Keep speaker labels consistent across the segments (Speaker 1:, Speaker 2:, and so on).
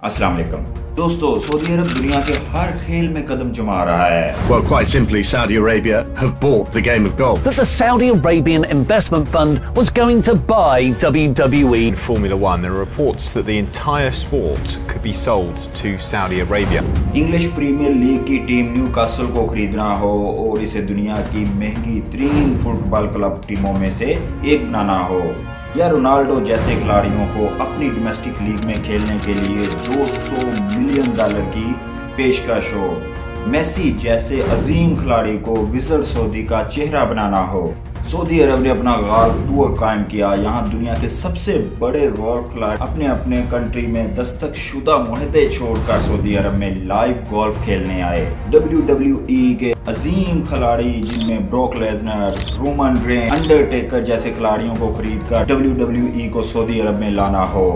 Speaker 1: अस्सलाम वालेकुम दोस्तों, सऊदी अरब दुनिया के हर खेल में कदम जमा रहा है।
Speaker 2: Well, quite simply, Saudi Arabia have bought the game of golf.
Speaker 3: That the Saudi Arabian investment fund was going to buy WWE.
Speaker 4: In Formula One, there are reports that the entire sport could be sold to Saudi Arabia.
Speaker 1: English premier league की team Newcastle को खरीदना हो और इसे दुनिया की महंगी तरीन फुटबॉल क्लब टीमों में से एक बनाना हो, या रोनाल्डो जैसे खिलाड़ियों को अपनी डोमेस्टिक लीग में खेलने के लिए $200 मिलियन की पेशकश हो, मेसी जैसे अजीम खिलाड़ी को विजल सऊदी का चेहरा बनाना हो। सऊदी अरब ने अपना गोल्फ टूर कायम किया। यहाँ दुनिया के सबसे बड़े गोल्फ खिलाड़ी अपने अपने कंट्री में दस्तक शुदा मुहदे छोड़कर सऊदी अरब में लाइव गोल्फ खेलने आए। WWE के अजीम खिलाड़ी जिनमें Brock Lesnar, Roman Reigns, Undertaker जैसे खिलाड़ियों को खरीदकर WWE को सऊदी अरब में लाना हो,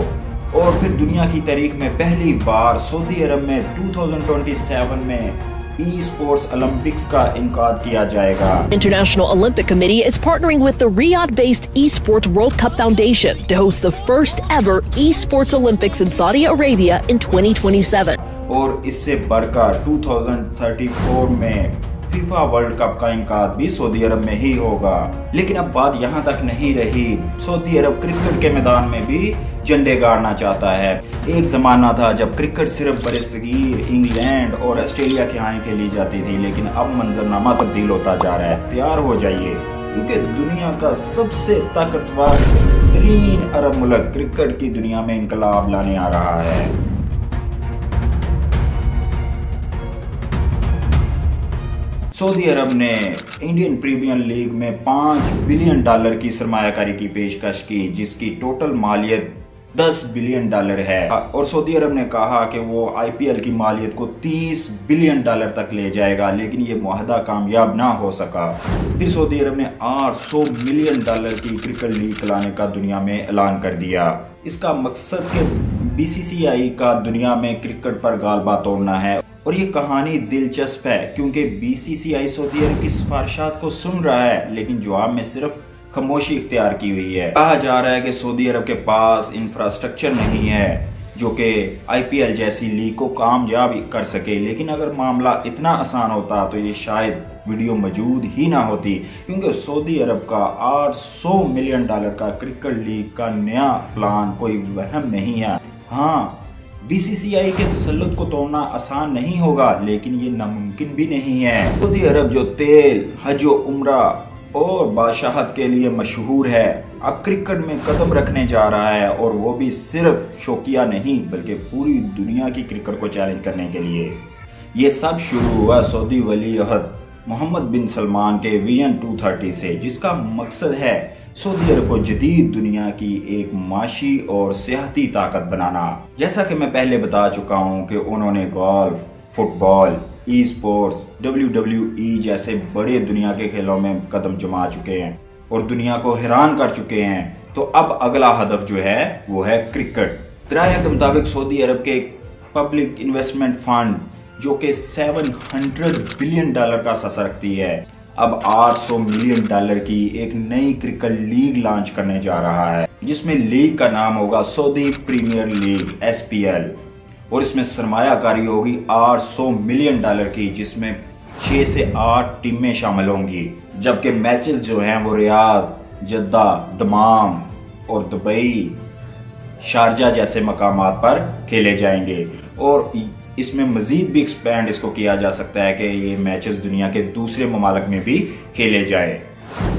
Speaker 1: और फिर दुनिया की तारीख में पहली बार सऊदी अरब में 2027 में e-sports Olympics का इनकाद किया जाएगा।
Speaker 5: International Olympic Committee is partnering with the Riyadh-based eSports World Cup Foundation to host the first ever eSports Olympics in Saudi Arabia in 2027.
Speaker 1: और इससे बढ़कर 2034 में फीफा वर्ल्ड कप का इनकाद भी सऊदी अरब में ही होगा। लेकिन अब बात यहाँ तक नहीं रही, सऊदी अरब क्रिकेट के मैदान में भी झंडे गाड़ना चाहता है। एक जमाना था जब क्रिकेट सिर्फ बड़े-सगीर इंग्लैंड और ऑस्ट्रेलिया के यहाँ खेली जाती थी, लेकिन अब मंजरनामा तब्दील होता जा रहा है। तैयार हो जाइए, क्योंकि दुनिया का सबसे ताकतवर तरीन अरब मुल्क क्रिकेट की दुनिया में इनकलाब लाने आ रहा है। सऊदी अरब ने इंडियन प्रीमियर लीग में $5 बिलियन की सरमायाकारी की पेशकश की, जिसकी टोटल मालियत $10 बिलियन है, और सऊदी अरब ने कहा कि वो IPL की मालियत को $30 बिलियन तक ले जाएगा, लेकिन ये मुआहदा कामयाब ना हो सका। फिर सऊदी अरब ने $800 मिलियन की क्रिकेट लीग चलाने का दुनिया में ऐलान कर दिया। इसका मकसद के BCCI का दुनिया में क्रिकेट पर गालबा तोड़ना है, और ये कहानी दिलचस्प है क्योंकि BCCI सऊदी अरब की सिफारिशात को सुन रहा है, लेकिन जवाब में सिर्फ खामोशी इख्तियार की हुई है। कहा जा रहा है कि सऊदी अरब के पास इंफ्रास्ट्रक्चर नहीं है जो कि IPL जैसी लीग को कामयाब कर सके, लेकिन अगर मामला इतना आसान होता तो ये शायद वीडियो मौजूद ही ना होती, क्योंकि सऊदी अरब का $800 मिलियन का क्रिकेट लीग का नया प्लान कोई वहम नहीं है। हाँ, BCCI के तसल्लुत को तोड़ना आसान नहीं होगा, लेकिन ये नामुमकिन भी नहीं है। सऊदी अरब जो तेल, हज व उम्रा और बादशाहत के लिए मशहूर है, अब क्रिकेट में कदम रखने जा रहा है, और वो भी सिर्फ शौकिया नहीं बल्कि पूरी दुनिया की क्रिकेट को चैलेंज करने के लिए। ये सब शुरू हुआ सऊदी वली अहद मोहम्मद बिन सलमान के विजन 230 से, जिसका मकसद है सऊदी अरब को जदीद दुनिया की एक माशी और सियाहती ताकत बनाना। जैसा कि मैं पहले बता चुका हूँ कि उन्होंने गोल्फ, फुटबॉल, e-sports, WWE जैसे बड़े दुनिया के खेलों में कदम जमा चुके हैं और दुनिया को हैरान कर चुके हैं। तो अब अगला हदफ जो है वो है क्रिकेट। किराया के मुताबिक सऊदी अरब के पब्लिक इन्वेस्टमेंट फंड जो कि $700 बिलियन का सासा रखती है, अब $800 मिलियन की एक नई क्रिकेट लीग लॉन्च करने जा रहा है, जिसमें लीग का नाम होगा सऊदी प्रीमियर लीग SPL, और इसमें सरमायाकारी होगी $800 मिलियन की, जिसमें 6 से 8 टीमें शामिल होंगी, जबकि मैचेस जो हैं वो रियाद, जद्दा, दमाम और दुबई, शारजा जैसे मकामात पर खेले जाएंगे। और इसमें मजीद भी एक्सपेंड इसको किया जा सकता है कि ये मैचेस दुनिया के दूसरे ममालिक में भी खेले जाए।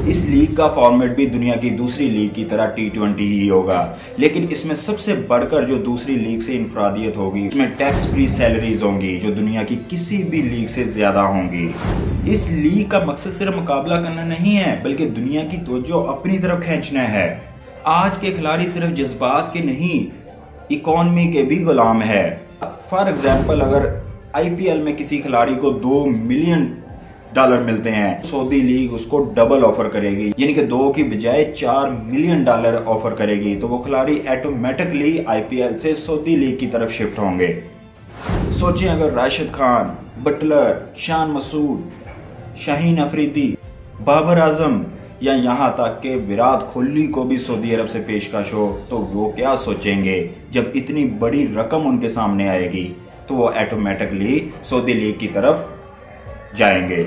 Speaker 1: इस लीग का फॉर्मेट भी दुनिया की दूसरी लीग की तरह T20 ही होगा, लेकिन इसमें सबसे बढ़कर जो दूसरी लीग से इंफरादियत होगी, इसमें टैक्स फ्री सैलरीज होंगी जो दुनिया की किसी भी लीग से ज्यादा होंगी। इस लीग का मकसद सिर्फ मुकाबला करना नहीं है, बल्कि दुनिया की तवज्जो अपनी तरफ खींचना है। आज के खिलाड़ी सिर्फ जज्बात के नहीं, इकोनॉमी के भी गुलाम है। फॉर एग्जाम्पल, अगर IPL में किसी खिलाड़ी को $2 मिलियन मिलते हैं, सऊदी लीग उसको डबल ऑफर करेगी, यानी कि 2 की बजाय $4 मिलियन ऑफर करेगी, तो वो खिलाड़ी ऑटोमेटिकली IPL से सऊदी लीग की तरफ शिफ्ट होंगे। सोचें, अगर राशिद खान, बटलर, शान मसूद, शाहीन अफरीदी, बाबर आजम या यहाँ तक कि विराट कोहली को भी सऊदी अरब से पेशकश हो, तो वो क्या सोचेंगे जब इतनी बड़ी रकम उनके सामने आएगी, तो वो ऑटोमेटिकली सऊदी लीग की तरफ जाएंगे।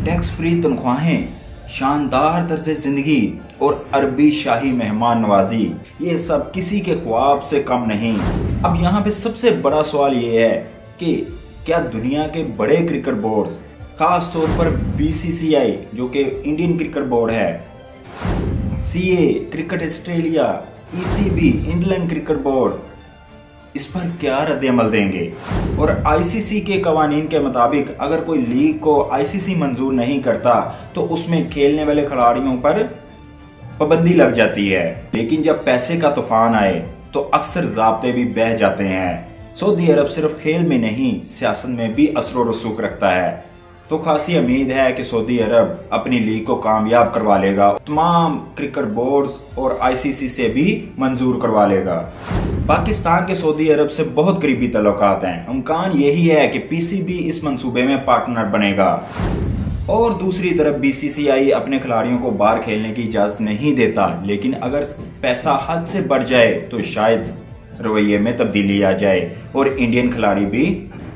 Speaker 1: टैक्स फ्री तनख्वाहें, शानदार तर्ज जिंदगी और अरबी शाही मेहमान नवाजी, ये सब किसी के ख्वाब से कम नहीं। अब यहाँ पे सबसे बड़ा सवाल ये है कि क्या दुनिया के बड़े क्रिकेट बोर्ड्स, खास तौर पर BCCI जो कि इंडियन क्रिकेट बोर्ड है, CA cricket Australia, ECB England cricket board, इस पर क्या रद्द-ए-अमल देंगे? और ICC के कवानीन के मुताबिक अगर कोई लीग को ICC मंजूर नहीं करता तो उसमें खेलने वाले खिलाड़ियों पर पाबंदी लग जाती है। लेकिन जब पैसे का तूफान आए तो अक्सर ज़ाब्ते भी बह जाते हैं। सऊदी अरब सिर्फ खेल में नहीं, सियासत में भी असर व रसूख रखता है। तो खासी उम्मीद है कि सऊदी अरब अपनी लीग को कामयाब करवा लेगा, तमाम क्रिकेट बोर्ड्स और ICC से भी मंजूर करवा लेगा। पाकिस्तान के सऊदी अरब से बहुत करीबी तल्लुकात हैं। इम्कान यही है कि PCB इस मंसूबे में पार्टनर बनेगा। और दूसरी तरफ BCCI अपने खिलाड़ियों को बाहर खेलने की इजाज़त नहीं देता, लेकिन अगर पैसा हद से बढ़ जाए तो शायद रवैये में तब्दीली आ जाए और इंडियन खिलाड़ी भी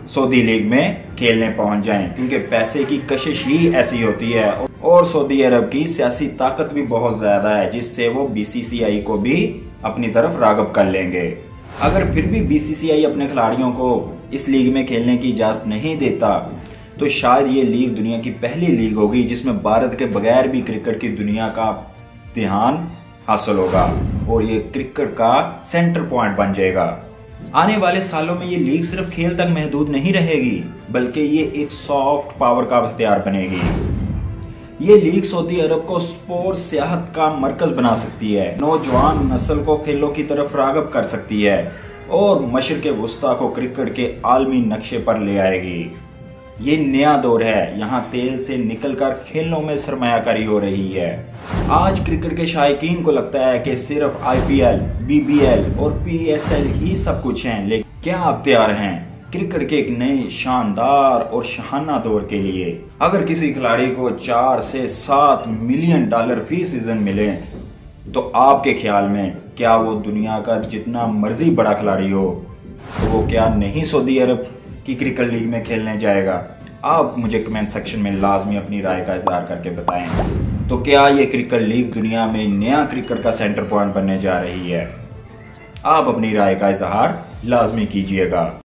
Speaker 1: सऊदी लीग में खेलने पहुंच जाएं, क्योंकि पैसे की कशिश ही ऐसी होती है। और सऊदी अरब की सियासी ताकत भी बहुत ज़्यादा है, जिससे वो BCCI को भी अपनी तरफ राग़िब कर लेंगे। अगर फिर भी BCCI अपने खिलाड़ियों को इस लीग में खेलने की इजाज़त नहीं देता तो शायद ये लीग दुनिया की पहली लीग होगी जिसमें भारत के बगैर भी क्रिकेट की दुनिया का ध्यान हासिल होगा और ये क्रिकेट का सेंटर पॉइंट बन जाएगा। आने वाले सालों में ये लीग सिर्फ खेल तक महदूद नहीं रहेगी, बल्कि ये एक सॉफ्ट पावर का हथियार बनेगी। ये लीग सऊदी अरब को स्पोर्ट्स सियाहत का मरकज बना सकती है, नौजवान नस्ल को खेलों की तरफ राग़िब कर सकती है और मशरिक़ वुस्ता को क्रिकेट के आलमी नक्शे पर ले आएगी। ये नया दौर है, यहाँ तेल से निकलकर खेलों में सरमायाकारी हो रही है। आज क्रिकेट के शायकीन को लगता है कि सिर्फ IPL, BBL और PSL ही सब कुछ हैं, लेकिन क्या आप तैयार हैं क्रिकेट के एक नए शानदार और शहाना दौर के लिए? अगर किसी खिलाड़ी को 4 से 7 मिलियन डॉलर फी सीजन मिले तो आपके ख्याल में क्या वो दुनिया का जितना मर्जी बड़ा खिलाड़ी हो तो वो क्या नहीं सऊदी अरब की क्रिकेट लीग में खेलने जाएगा? आप मुझे कमेंट सेक्शन में लाजमी अपनी राय का इज़हार करके बताएं। तो क्या ये क्रिकेट लीग दुनिया में नया क्रिकेट का सेंटर पॉइंट बनने जा रही है? आप अपनी राय का इज़हार लाजमी कीजिएगा।